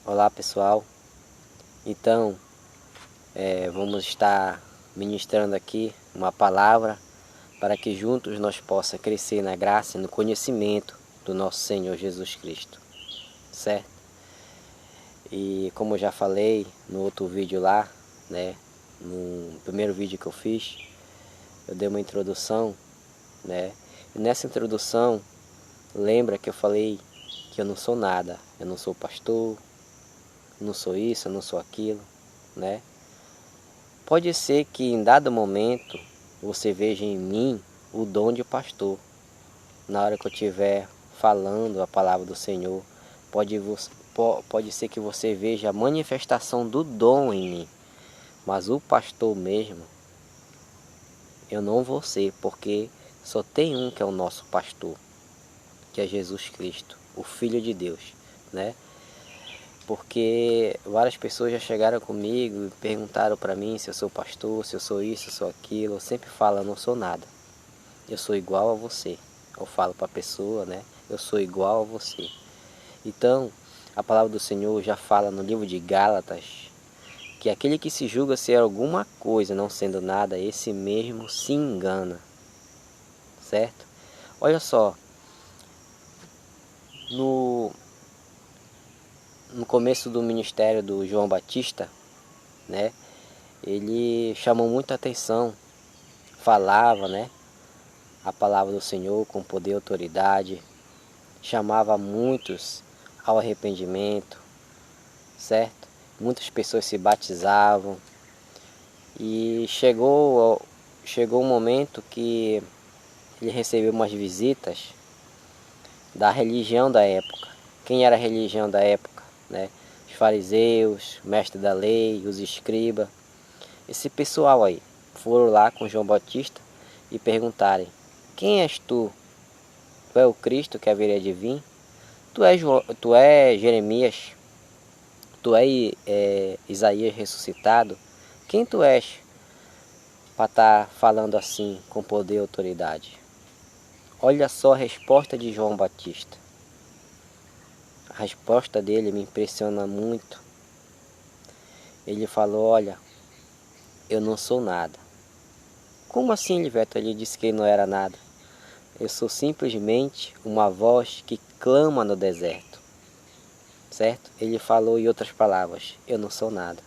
Olá pessoal, então vamos estar ministrando aqui uma palavra para que juntos nós possamos crescer na graça e no conhecimento do nosso Senhor Jesus Cristo, certo? E como eu já falei no outro vídeo lá, né, no primeiro vídeo que eu fiz, eu dei uma introdução, né, e nessa introdução, lembra que eu falei que eu não sou nada, eu não sou pastor, eu não sou isso, eu não sou aquilo, né? Pode ser que em dado momento você veja em mim o dom de pastor. Na hora que eu estiver falando a palavra do Senhor, pode ser que você veja a manifestação do dom em mim. Mas o pastor mesmo, eu não vou ser, porque só tem um que é o nosso pastor, que é Jesus Cristo, o Filho de Deus, né? Porque várias pessoas já chegaram comigo e perguntaram para mim se eu sou pastor, se eu sou isso, se eu sou aquilo. Eu sempre falo, eu não sou nada. Eu sou igual a você. Eu falo para a pessoa, né? Eu sou igual a você. Então, a palavra do Senhor já fala no livro de Gálatas que aquele que se julga ser alguma coisa não sendo nada, esse mesmo se engana. Certo? Olha só, no começo do ministério do João Batista, né? Ele chamou muita atenção, falava, né, a palavra do Senhor com poder e autoridade, chamava muitos ao arrependimento, certo? Muitas pessoas se batizavam e chegou um momento que ele recebeu umas visitas da religião da época. Quem era a religião da época, né? Os fariseus, mestres da lei, os escribas. Esse pessoal aí foram lá com João Batista e perguntarem: quem és tu? Tu é o Cristo que haveria de vir? Tu és Jeremias? Tu és Isaías ressuscitado? Quem tu és para estar falando assim com poder e autoridade? Olha só a resposta de João Batista. A resposta dele me impressiona muito. Ele falou: olha, eu não sou nada. Como assim, Liveto? Ele disse que ele não era nada. Eu sou simplesmente uma voz que clama no deserto, certo? Ele falou em outras palavras: eu não sou nada.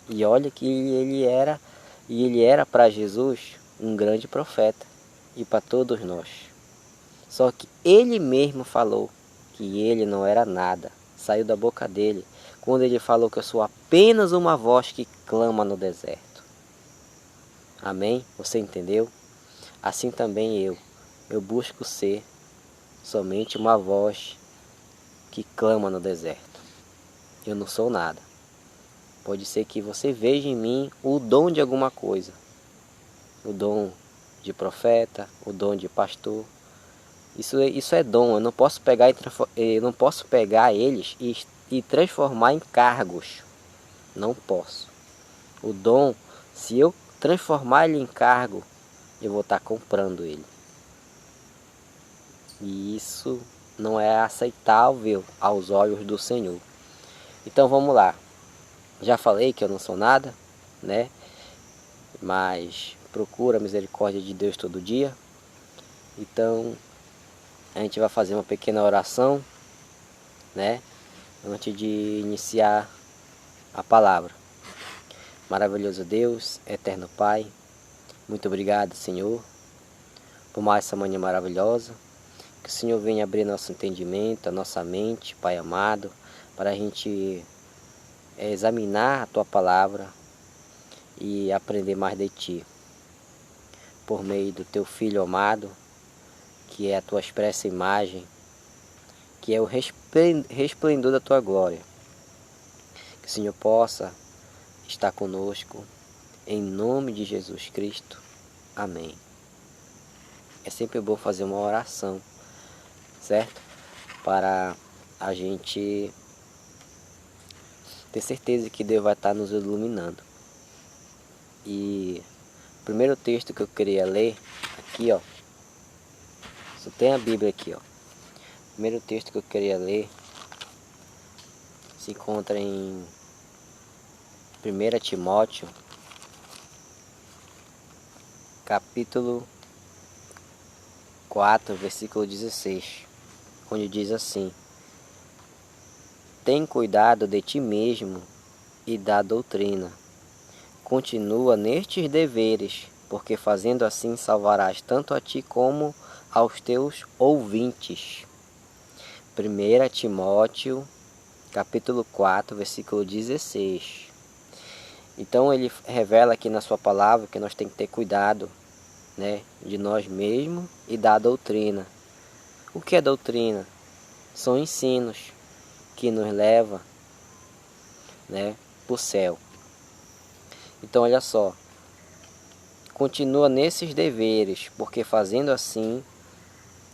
E olha que ele era para Jesus um grande profeta e para todos nós. Só que ele mesmo falou que ele não era nada. Saiu da boca dele quando ele falou que eu sou apenas uma voz que clama no deserto. Amém? Você entendeu? Assim também eu busco ser somente uma voz que clama no deserto. Eu não sou nada. Pode ser que você veja em mim o dom de alguma coisa. O dom de profeta, o dom de pastor. Isso é dom. Eu não posso pegar eles e transformar em cargos. Não posso. O dom, se eu transformar ele em cargo, eu vou estar comprando ele. E isso não é aceitável aos olhos do Senhor. Então vamos lá. Já falei que eu não sou nada, né? Mas procura a misericórdia de Deus todo dia. Então a gente vai fazer uma pequena oração, né? Antes de iniciar a palavra. Maravilhoso Deus, eterno Pai, muito obrigado, Senhor, por mais essa manhã maravilhosa. Que o Senhor venha abrir nosso entendimento, a nossa mente, Pai amado, para a gente examinar a Tua palavra e aprender mais de Ti. Por meio do Teu Filho amado, que é a Tua expressa imagem, que é o resplendor da Tua glória. Que o Senhor possa estar conosco, em nome de Jesus Cristo. Amém. É sempre bom fazer uma oração, certo? Para a gente ter certeza que Deus vai estar nos iluminando. E o primeiro texto que eu queria ler, aqui ó, só tem a Bíblia aqui ó. O primeiro texto que eu queria ler se encontra em 1 Timóteo, capítulo 4, versículo 16, onde diz assim: tem cuidado de ti mesmo e da doutrina. Continua nestes deveres, porque fazendo assim salvarás tanto a ti como aos teus ouvintes. 1 Timóteo, capítulo 4, versículo 16. Então ele revela aqui na sua palavra que nós temos que ter cuidado, né, de nós mesmos e da doutrina. O que é doutrina? São ensinos que nos levam, né, para o céu. Então olha só, continua nesses deveres, porque fazendo assim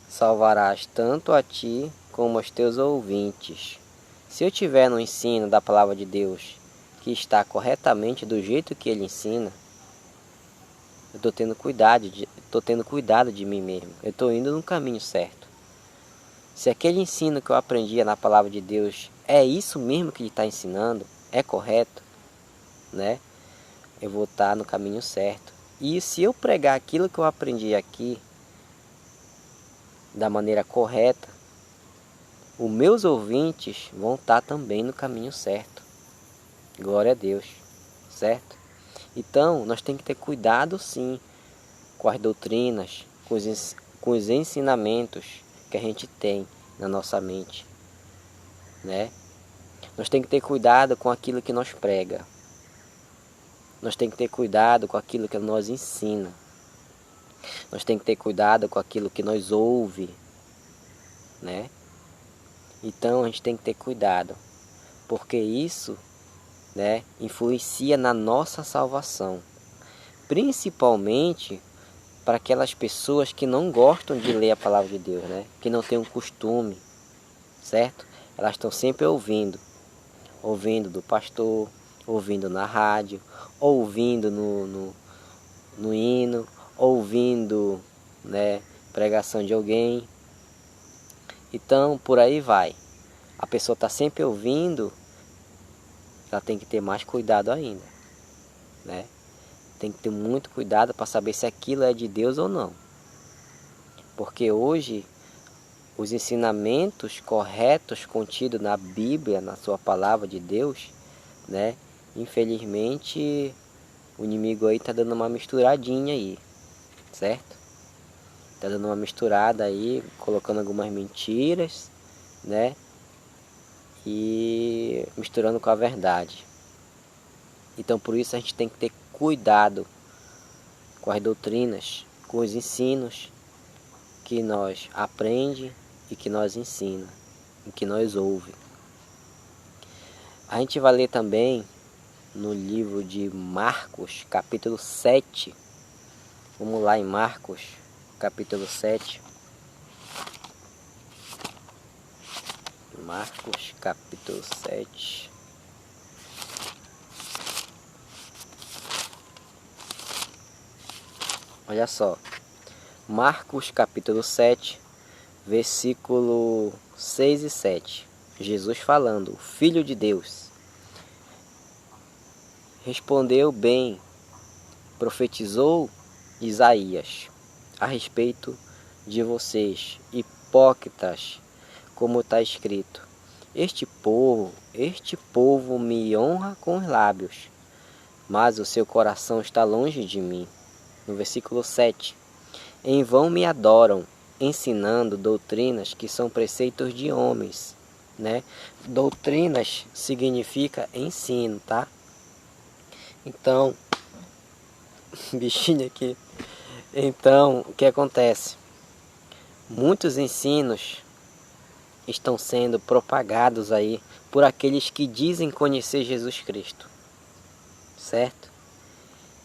salvarás tanto a ti como aos teus ouvintes. Se eu tiver no ensino da palavra de Deus que está corretamente do jeito que ele ensina, eu estou tendo cuidado de mim mesmo. Eu estou indo no caminho certo. Se aquele ensino que eu aprendi na palavra de Deus é isso mesmo que ele está ensinando, é correto, né? Eu vou estar no caminho certo. E se eu pregar aquilo que eu aprendi aqui da maneira correta, os meus ouvintes vão estar também no caminho certo. Glória a Deus, certo? Então, nós temos que ter cuidado sim com as doutrinas, com os ensinamentos que a gente tem na nossa mente, né? Nós temos que ter cuidado com aquilo que nós prega. Nós temos que ter cuidado com aquilo que nós ensina. Nós temos que ter cuidado com aquilo que nós ouve, né? Então a gente tem que ter cuidado, porque isso, né, influencia na nossa salvação, principalmente para aquelas pessoas que não gostam de ler a palavra de Deus, né? Que não têm um costume, certo? Elas estão sempre ouvindo do pastor, ouvindo na rádio, ouvindo no hino, ouvindo, né, pregação de alguém. Então, por aí vai. A pessoa está sempre ouvindo, ela tem que ter mais cuidado ainda, né? Tem que ter muito cuidado para saber se aquilo é de Deus ou não. Porque hoje, os ensinamentos corretos contidos na Bíblia, na sua palavra de Deus, né? Infelizmente, o inimigo aí está dando uma misturadinha aí, certo? Está dando uma misturada aí, colocando algumas mentiras, né? E misturando com a verdade. Então por isso a gente tem que ter cuidado com as doutrinas, com os ensinos que nós aprendemos e que nós ensinamos, e que nós ouvimos. A gente vai ler também no livro de Marcos, capítulo 7. Vamos lá em Marcos, capítulo 7. Marcos, capítulo 7. Olha só. Marcos, capítulo 7, versículo 6 e 7. Jesus falando, o Filho de Deus. Respondeu bem, profetizou Isaías a respeito de vocês, hipócritas, como está escrito: este povo me honra com os lábios, mas o seu coração está longe de mim. No versículo 7, em vão me adoram, ensinando doutrinas que são preceitos de homens, né? Doutrinas significa ensino, tá? Então, bichinho aqui. Então, o que acontece? Muitos ensinos estão sendo propagados aí por aqueles que dizem conhecer Jesus Cristo, certo?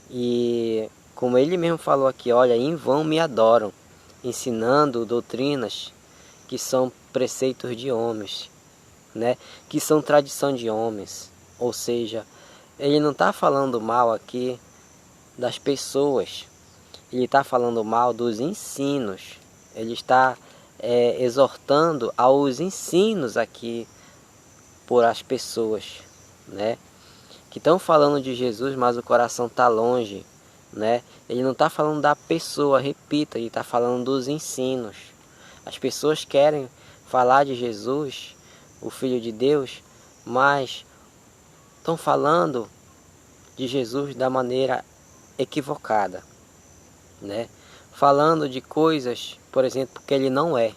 E como ele mesmo falou aqui, olha, em vão me adoram, ensinando doutrinas que são preceitos de homens, né? Que são tradição de homens. Ou seja, ele não está falando mal aqui das pessoas, ele está falando mal dos ensinos, ele está exortando aos ensinos aqui por as pessoas, né? Que estão falando de Jesus, mas o coração está longe, né? Ele não está falando da pessoa, repita, ele está falando dos ensinos. As pessoas querem falar de Jesus, o Filho de Deus, mas estão falando de Jesus da maneira equivocada, né? Falando de coisas, por exemplo, que ele não é.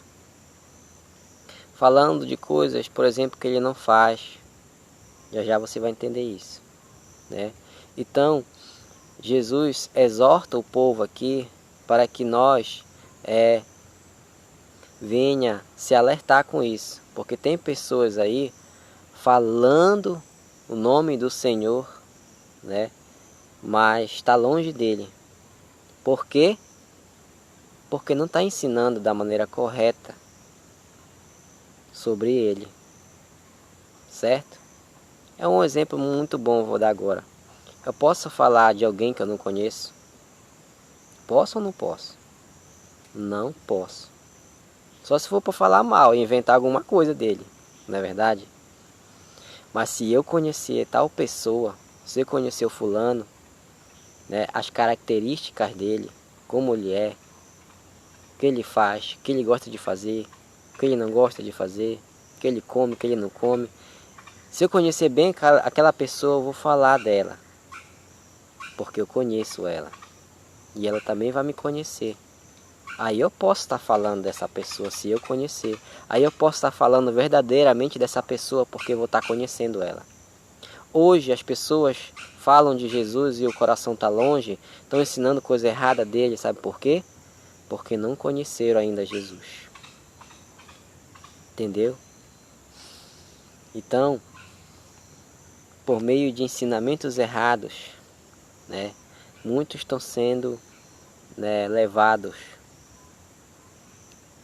Falando de coisas, por exemplo, que ele não faz. Já já você vai entender isso, né? Então, Jesus exorta o povo aqui para que nós venha se alertar com isso, porque tem pessoas aí falando o nome do Senhor, né? Mas está longe dele. Por quê? Porque não está ensinando da maneira correta sobre ele, certo? É um exemplo muito bom, vou dar agora. Eu posso falar de alguém que eu não conheço? Posso ou não posso? Não posso. Só se for para falar mal e inventar alguma coisa dele, não é verdade? Mas se eu conhecer tal pessoa, se eu conhecer o fulano, né, as características dele, como ele é, o que ele faz, o que ele gosta de fazer, o que ele não gosta de fazer, o que ele come, o que ele não come. Se eu conhecer bem aquela pessoa, eu vou falar dela, porque eu conheço ela. E ela também vai me conhecer. Aí eu posso estar falando dessa pessoa se eu conhecer. Aí eu posso estar falando verdadeiramente dessa pessoa porque eu vou estar conhecendo ela. Hoje as pessoas falam de Jesus e o coração está longe, estão ensinando coisa errada dele, sabe por quê? Porque não conheceram ainda Jesus. Entendeu? Então, por meio de ensinamentos errados, né, muitos estão sendo, né, levados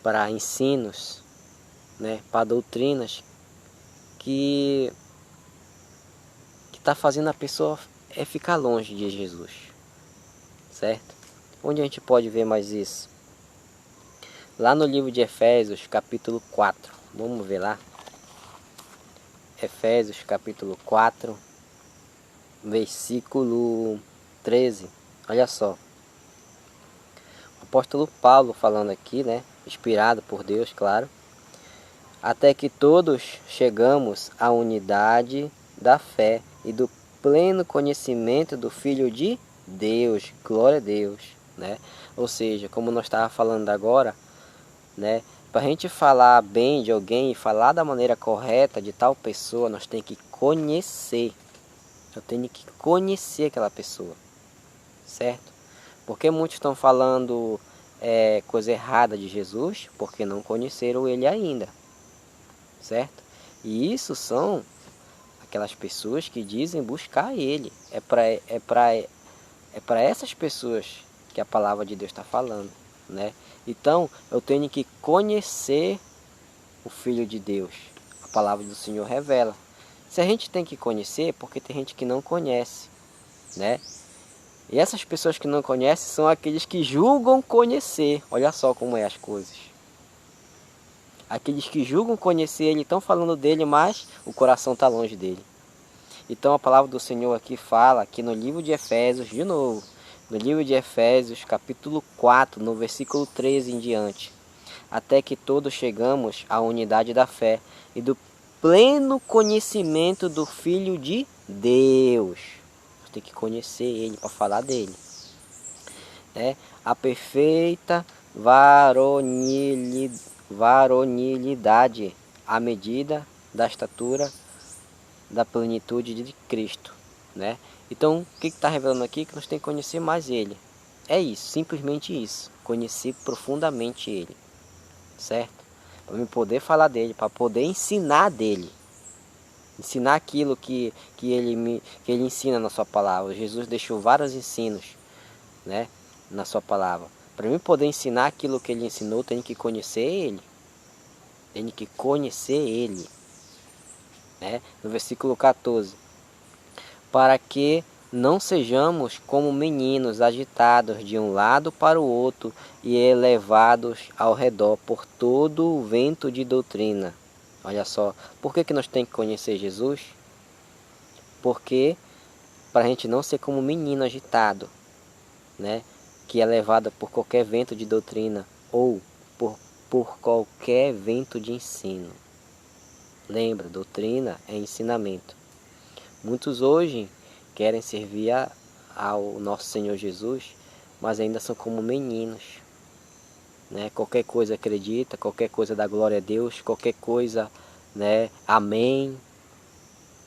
para ensinos, né, para doutrinas que está fazendo a pessoa ficar longe de Jesus, certo? Onde a gente pode ver mais isso? Lá no livro de Efésios, capítulo 4. Vamos ver lá. Efésios, capítulo 4, versículo 13. Olha só. O apóstolo Paulo falando aqui, né? Inspirado por Deus, claro. Até que todos chegamos à unidade da fé e do pleno conhecimento do Filho de Deus. Glória a Deus, né? Ou seja, como nós estávamos falando agora, né? Para a gente falar bem de alguém e falar da maneira correta de tal pessoa, nós temos que conhecer. Eu tenho que conhecer aquela pessoa, certo? Porque muitos estão falando coisa errada de Jesus, porque não conheceram ele ainda, certo? E isso são aquelas pessoas que dizem buscar ele. É para essas pessoas que a palavra de Deus está falando, né? Então, eu tenho que conhecer o Filho de Deus. A palavra do Senhor revela. Se a gente tem que conhecer, é porque tem gente que não conhece, né? E essas pessoas que não conhecem são aqueles que julgam conhecer. Olha só como é as coisas. Aqueles que julgam conhecer ele estão falando dele, mas o coração está longe dele. Então a palavra do Senhor aqui fala, aqui no livro de Efésios, de novo, no livro de Efésios, capítulo 4, no versículo 13 em diante. Até que todos chegamos à unidade da fé e do pleno conhecimento do Filho de Deus. Você tem que conhecer ele para falar dele, né? A perfeita varonilidade, à medida da estatura da plenitude de Cristo, né? Então, o que está revelando aqui? Que nós temos que conhecer mais ele. É isso, simplesmente isso. Conhecer profundamente ele, certo? Para eu poder falar dele, para poder ensinar dele. Ensinar aquilo que ele ensina na sua palavra. Jesus deixou vários ensinos, né, na sua palavra. Para mim poder ensinar aquilo que ele ensinou, eu tenho que conhecer ele. Tenho que conhecer ele, né? No versículo 14. Para que não sejamos como meninos agitados de um lado para o outro e elevados ao redor por todo o vento de doutrina, Olha só, por que nós temos que conhecer Jesus? Porque para a gente não ser como um menino agitado, né? Que é levado por qualquer vento de doutrina ou por qualquer vento de ensino. Lembra, doutrina é ensinamento. Muitos hoje querem servir ao nosso Senhor Jesus, mas ainda são como meninos, né? Qualquer coisa acredita, qualquer coisa dá glória a Deus, qualquer coisa, né? Amém,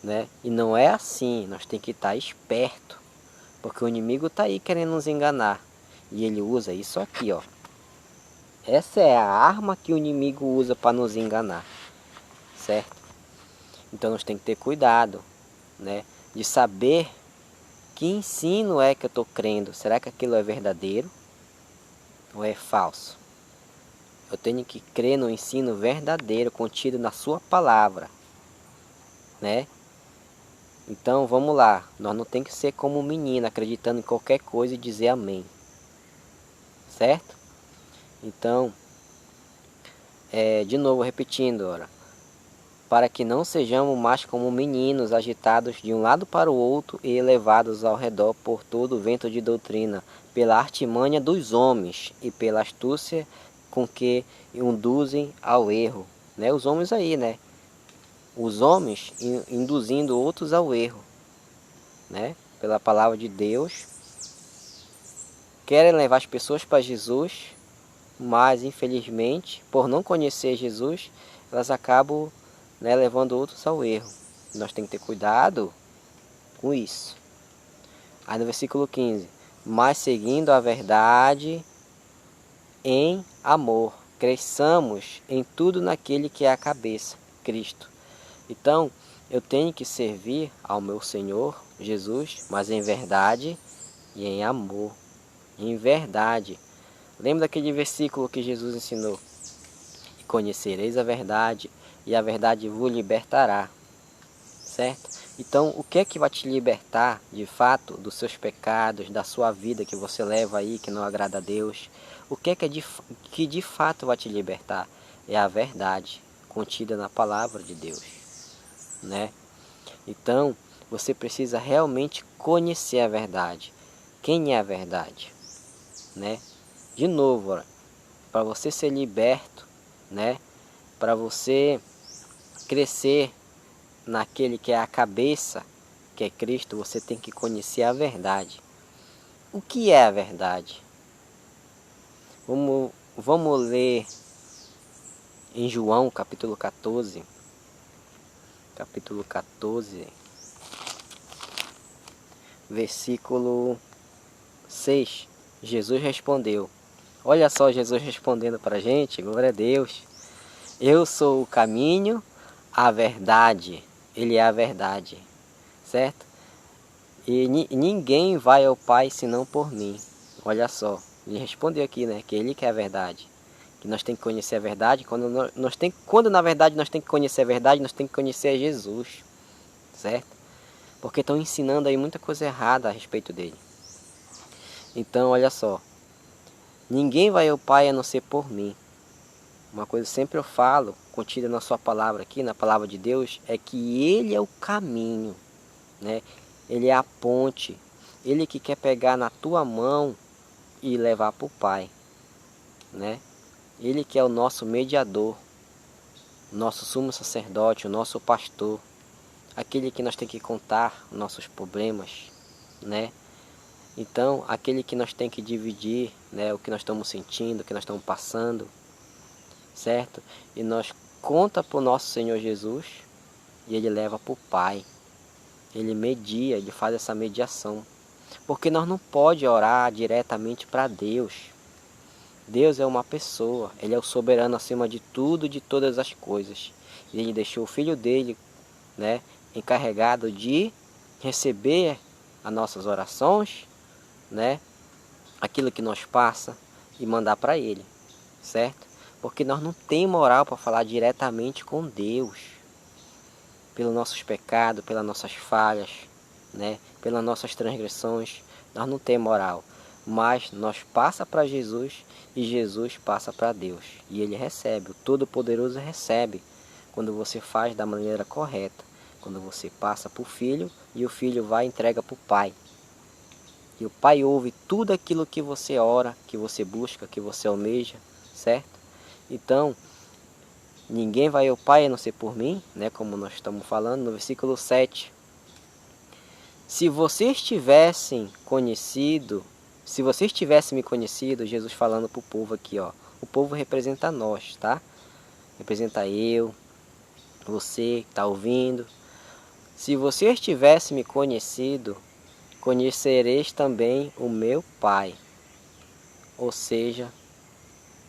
né? E não é assim, nós temos que estar esperto, porque o inimigo está aí querendo nos enganar, e ele usa isso aqui, ó. Essa é a arma que o inimigo usa para nos enganar, certo? Então nós temos que ter cuidado, né? De saber que ensino é que eu estou crendo. Será que aquilo é verdadeiro ou é falso? Eu tenho que crer no ensino verdadeiro contido na sua palavra, né? Então vamos lá, nós não temos que ser como um menino acreditando em qualquer coisa e dizer amém, certo? Então, de novo repetindo, ora, para que não sejamos mais como meninos agitados de um lado para o outro e levados ao redor por todo o vento de doutrina, pela artimanha dos homens e pela astúcia com que induzem ao erro. Né? Os homens aí, né? Os homens induzindo outros ao erro, né? Pela palavra de Deus, querem levar as pessoas para Jesus, mas infelizmente, por não conhecer Jesus, elas acabam, né, levando outros ao erro. Nós temos que ter cuidado com isso. Aí no versículo 15: mas seguindo a verdade em amor, cresçamos em tudo naquele que é a cabeça, Cristo. Então, eu tenho que servir ao meu Senhor Jesus, mas em verdade e em amor. Em verdade. Lembra daquele versículo que Jesus ensinou? E conhecereis a verdade, e a verdade vos libertará. Certo? Então, o que é que vai te libertar, de fato, dos seus pecados, da sua vida que você leva aí, que não agrada a Deus? O que é que de fato vai te libertar? É a verdade contida na palavra de Deus, né? Então, você precisa realmente conhecer a verdade. Quem é a verdade, né? De novo, para você ser liberto, né? Para você crescer naquele que é a cabeça, que é Cristo, você tem que conhecer a verdade. O que é a verdade? Vamos ler em João capítulo 14. Capítulo 14, versículo 6. Jesus respondeu. Olha só Jesus respondendo para a gente, glória a Deus. Eu sou o caminho, a verdade. Ele é a verdade, certo? E ninguém vai ao Pai senão por mim. Olha só, ele respondeu aqui, né? Que ele que é a verdade. Que nós temos que conhecer a verdade. Quando na verdade nós temos que conhecer a verdade, nós temos que conhecer Jesus, certo? Porque estão ensinando aí muita coisa errada a respeito dele. Então, olha só. Ninguém vai ao Pai a não ser por mim. Uma coisa que sempre eu falo, contida na sua palavra aqui, na palavra de Deus, é que Ele é o caminho, né? Ele é a ponte. Ele que quer pegar na tua mão e levar para o Pai, né? Ele que é o nosso mediador, nosso sumo sacerdote, o nosso pastor, aquele que nós tem que contar nossos problemas, né? Então, aquele que nós tem que dividir, né, o que nós estamos sentindo, o que nós estamos passando, certo? E nós conta para o nosso Senhor Jesus e Ele leva para o Pai. Ele media, Ele faz essa mediação. Porque nós não pode orar diretamente para Deus. Deus é uma pessoa, Ele é o soberano acima de tudo e de todas as coisas. E Ele deixou o Filho dele, né, encarregado de receber as nossas orações, né, aquilo que nos passa e mandar para Ele, certo? Porque nós não temos moral para falar diretamente com Deus, pelos nossos pecados, pelas nossas falhas, né? Pelas nossas transgressões, nós não temos moral. Mas nós passa para Jesus e Jesus passa para Deus. E Ele recebe, o Todo-Poderoso recebe quando você faz da maneira correta, quando você passa para o filho e o filho vai e entrega para o pai. E o pai ouve tudo aquilo que você ora, que você busca, que você almeja, certo? Então, ninguém vai ao pai a não ser por mim, né? Como nós estamos falando no versículo 7. Se vocês tivessem conhecido, se vocês tivessem me conhecido, Jesus falando para o povo aqui, ó. O povo representa nós, tá? Representa eu, você que está ouvindo. Se vocês tivessem me conhecido, conhecereis também o meu Pai. Ou seja,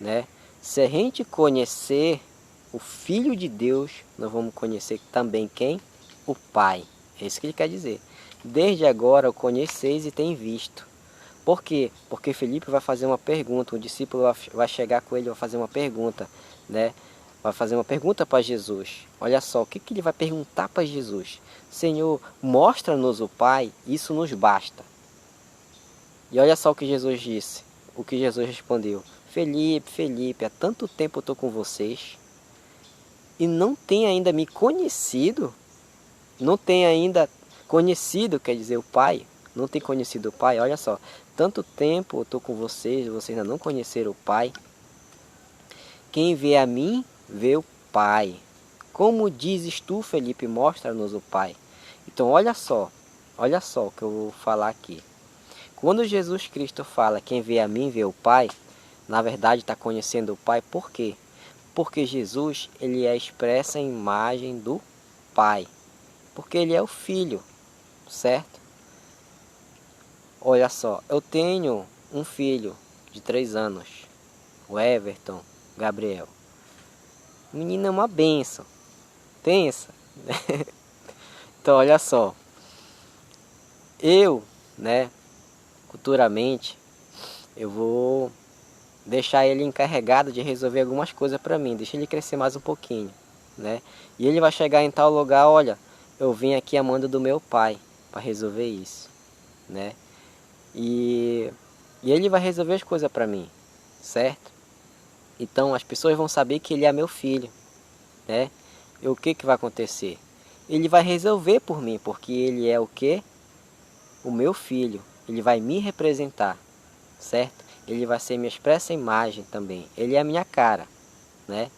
né? Se a gente conhecer o Filho de Deus, nós vamos conhecer também quem? O Pai. É isso que ele quer dizer. Desde agora o conheceis e tem visto. Por quê? Porque Felipe vai fazer uma pergunta, o discípulo vai chegar com ele e vai fazer uma pergunta, né? Vai fazer uma pergunta para Jesus. Olha só, o que ele vai perguntar para Jesus? Senhor, mostra-nos o Pai, isso nos basta. E olha só o que Jesus disse, o que Jesus respondeu. Felipe, Felipe, há tanto tempo eu estou com vocês e não tem ainda me conhecido? Não tem ainda conhecido, quer dizer, o Pai? Não tem conhecido o Pai? Olha só, tanto tempo eu estou com vocês ainda não conheceram o Pai. Quem vê a mim, vê o Pai. Como dizes tu, Felipe, mostra-nos o Pai. Então olha só o que eu vou falar aqui. Quando Jesus Cristo fala, quem vê a mim, vê o Pai, na verdade está conhecendo o Pai, por quê? Porque Jesus, ele é a expressa imagem do Pai. Porque ele é o Filho, certo? Olha só, eu tenho um filho de 3 anos, o Everton Gabriel. O menino é uma bênção, pensa. Então olha só, eu, né, futuramente, eu vou deixar ele encarregado de resolver algumas coisas para mim, deixa ele crescer mais um pouquinho, né? E ele vai chegar em tal lugar, olha, eu vim aqui a mando do meu pai para resolver isso, né? E ele vai resolver as coisas para mim, certo? Então as pessoas vão saber que ele é meu filho, né? E o que vai acontecer? Ele vai resolver por mim, porque ele é o quê? O meu filho. Ele vai me representar, certo? Ele vai ser minha expressa imagem também. Ele é a minha cara, né?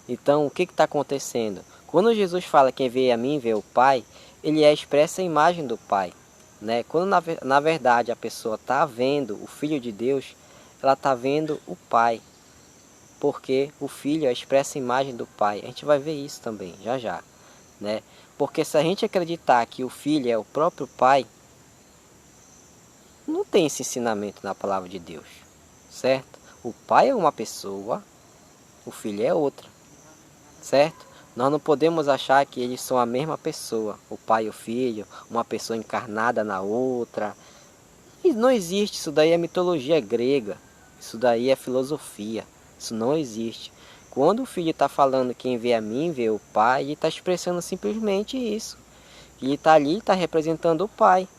Então o que está acontecendo? Quando Jesus fala quem vê a mim, vê o Pai, ele é a expressa imagem do Pai. Né? Quando na verdade a pessoa está vendo o Filho de Deus, ela está vendo o Pai, porque o Filho é a expressa imagem do Pai. A gente vai ver isso também, já já, né? Porque se a gente acreditar que o Filho é o próprio Pai, não tem esse ensinamento na palavra de Deus, certo? O Pai é uma pessoa, o Filho é outra, certo? Nós não podemos achar que eles são a mesma pessoa, o pai e o filho, uma pessoa encarnada na outra. E não existe, isso daí é mitologia grega, isso daí é filosofia, isso não existe. Quando o filho está falando quem vê a mim, vê o pai, ele está expressando simplesmente isso. Ele está ali, está representando o pai.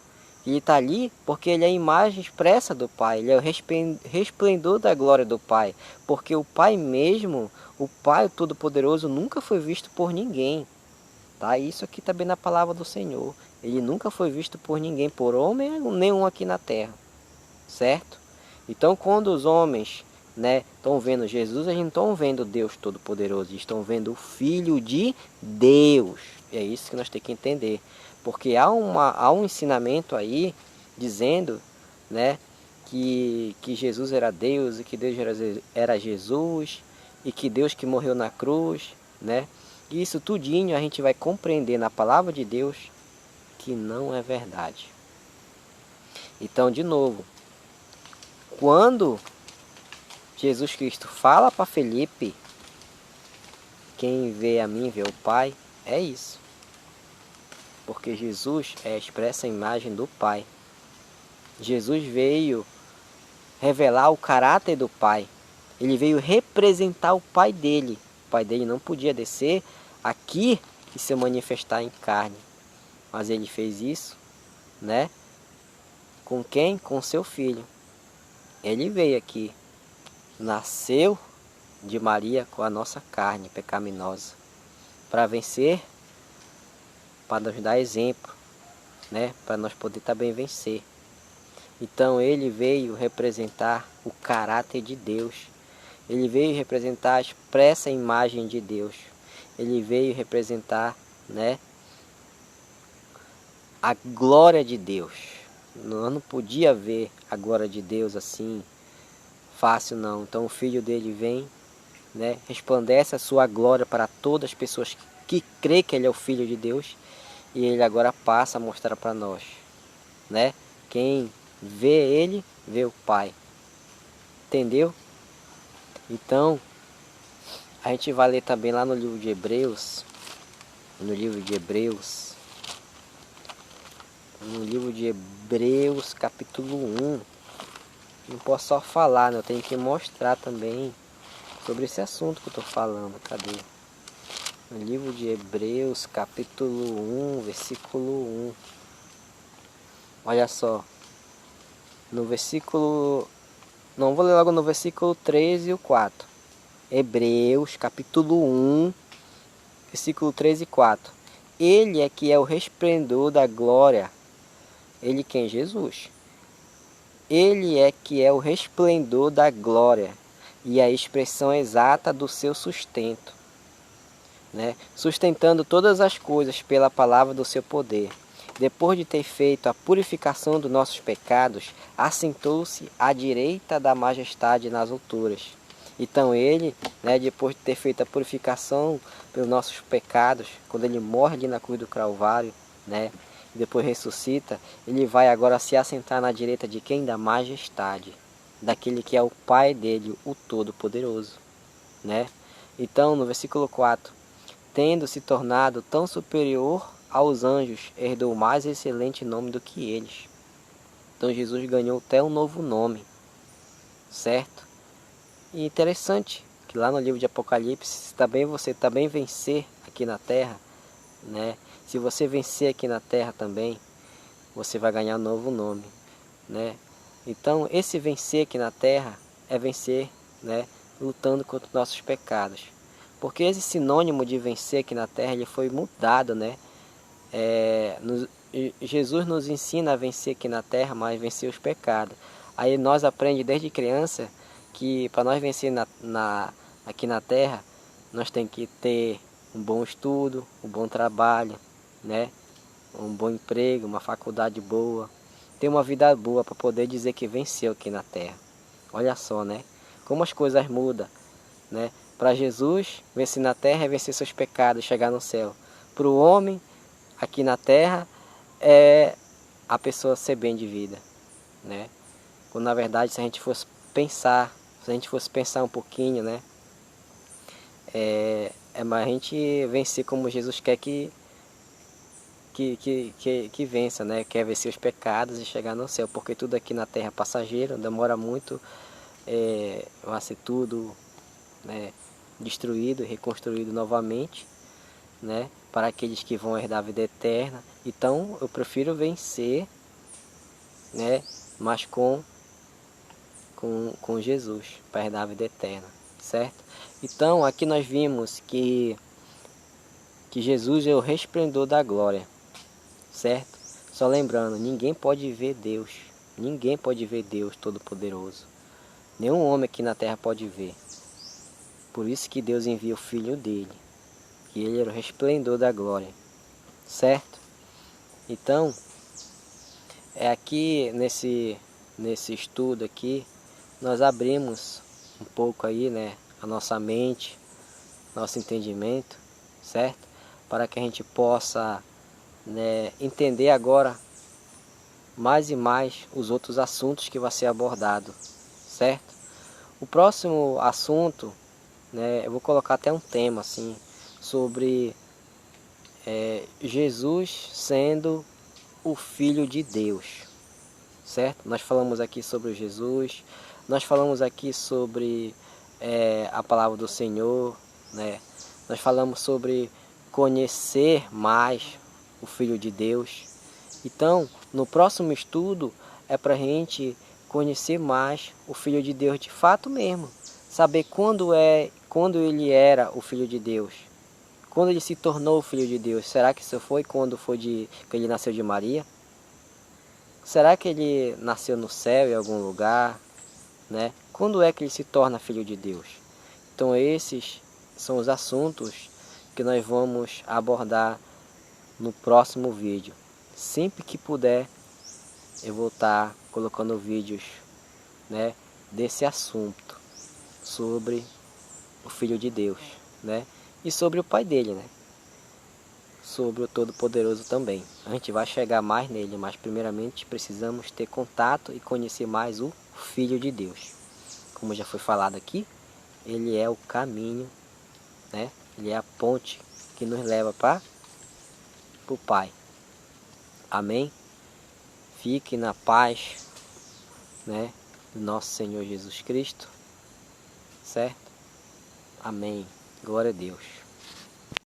Ele está ali porque ele é a imagem expressa do Pai, ele é o resplendor da glória do Pai. Porque o Pai mesmo, o Pai Todo-Poderoso, nunca foi visto por ninguém. Tá? Isso aqui está bem na palavra do Senhor. Ele nunca foi visto por ninguém, por homem nenhum aqui na terra. Certo? Então quando os homens estão vendo Jesus, eles não estão vendo Deus Todo-Poderoso, eles estão vendo o Filho de Deus. E é isso que nós temos que entender. Porque há um ensinamento aí dizendo, né, que Jesus era Deus e que Deus era Jesus e que Deus que morreu na cruz, né? E isso tudinho a gente vai compreender na palavra de Deus que não é verdade. Então, de novo, quando Jesus Cristo fala para Felipe, quem vê a mim vê o Pai, é isso. Porque Jesus é a expressa imagem do Pai. Jesus veio revelar o caráter do Pai. Ele veio representar o Pai dele. O Pai dele não podia descer aqui e se manifestar em carne. Mas ele fez isso, né? Com quem? Com seu filho. Ele veio aqui, nasceu de Maria com a nossa carne pecaminosa, para vencer, para nos dar exemplo, né? Para nós poder também vencer. Então ele veio representar o caráter de Deus. Ele veio representar a expressa imagem de Deus. Ele veio representar, né, a glória de Deus. Eu não podia ver a glória de Deus assim fácil não. Então o filho dele vem, né, resplandece a sua glória para todas as pessoas que crê que ele é o filho de Deus, e ele agora passa a mostrar para nós, né? Quem vê ele, vê o Pai. Entendeu? Então, a gente vai ler também lá no livro de Hebreus, no livro de Hebreus, capítulo 1. Não posso só falar, né? Eu tenho que mostrar também sobre esse assunto que eu estou falando. Cadê? No livro de Hebreus, capítulo 1, versículo 1. Olha só. No versículo... Não, vou ler logo no versículo 3 e o 4. Hebreus, capítulo 1, versículo 3 e 4. Ele é que é o resplendor da glória. Ele quem? Jesus. Ele é que é o resplendor da glória e a expressão exata do seu sustento, né? Sustentando todas as coisas pela palavra do seu poder. Depois de ter feito a purificação dos nossos pecados, assentou-se à direita da majestade nas alturas. Então ele, né, depois de ter feito a purificação pelos nossos pecados, quando ele morre ali na cruz do Calvário, né, e depois ressuscita, ele vai agora se assentar na direita de quem? Da majestade, daquele que é o Pai dele, o Todo-Poderoso, né? Então, no versículo 4, tendo se tornado tão superior aos anjos, herdou mais excelente nome do que eles. Então Jesus ganhou até um novo nome, certo? E interessante que lá no livro de Apocalipse, você também vencer aqui na terra, né? Se você vencer aqui na terra também, você vai ganhar um novo nome, né? Então esse vencer aqui na terra é vencer, né, lutando contra os nossos pecados. Porque esse sinônimo de vencer aqui na terra ele foi mudado, né? Jesus nos ensina a vencer aqui na terra, mas vencer os pecados. Aí nós aprendemos desde criança que para nós vencer aqui na terra, nós temos que ter um bom estudo, um bom trabalho, né? Um bom emprego, uma faculdade boa, ter uma vida boa para poder dizer que venceu aqui na terra. Olha só, né? Como as coisas mudam, né? Para Jesus, vencer na terra é vencer seus pecados, chegar no céu. Para o homem, aqui na terra, é a pessoa ser bem de vida, né? Quando na verdade, se a gente fosse pensar um pouquinho, né? É mais a gente vencer como Jesus quer que vença, né? Quer vencer os pecados e chegar no céu, porque tudo aqui na terra é passageiro, demora muito, vai ser tudo, né, destruído e reconstruído novamente, né, para aqueles que vão herdar a vida eterna. Então eu prefiro vencer, né, mas com Jesus, para herdar a vida eterna, certo? Então aqui nós vimos que Jesus é o resplendor da glória, certo? Só lembrando, ninguém pode ver Deus. Ninguém pode ver Deus Todo-Poderoso. Nenhum homem aqui na terra pode ver. Por isso que Deus envia o Filho dele. Que ele era o resplendor da glória. Certo? Então, é aqui nesse estudo aqui, nós abrimos um pouco aí, né, a nossa mente, nosso entendimento, certo? Para que a gente possa, né, entender agora mais e mais os outros assuntos que vai ser abordado, certo? O próximo assunto, né, eu vou colocar até um tema assim sobre Jesus sendo o Filho de Deus, certo? Nós falamos aqui sobre Jesus, nós falamos aqui sobre a palavra do Senhor, né? Nós falamos sobre conhecer mais o Filho de Deus. Então, no próximo estudo é para a gente conhecer mais o Filho de Deus de fato mesmo. Saber quando ele era o Filho de Deus. Quando ele se tornou filho de Deus, será que isso foi quando que ele nasceu de Maria? Será que ele nasceu no céu em algum lugar, né? Quando é que ele se torna filho de Deus? Então esses são os assuntos que nós vamos abordar no próximo vídeo. Sempre que puder, eu vou estar colocando vídeos, né, desse assunto, sobre o Filho de Deus, né? E sobre o Pai dele, né? Sobre o Todo-Poderoso também. A gente vai chegar mais nele, mas primeiramente precisamos ter contato e conhecer mais o Filho de Deus. Como já foi falado aqui, ele é o caminho, né? Ele é a ponte que nos leva para o Pai. Amém? Fique na paz, né, do nosso Senhor Jesus Cristo, certo? Amém. Glória a Deus.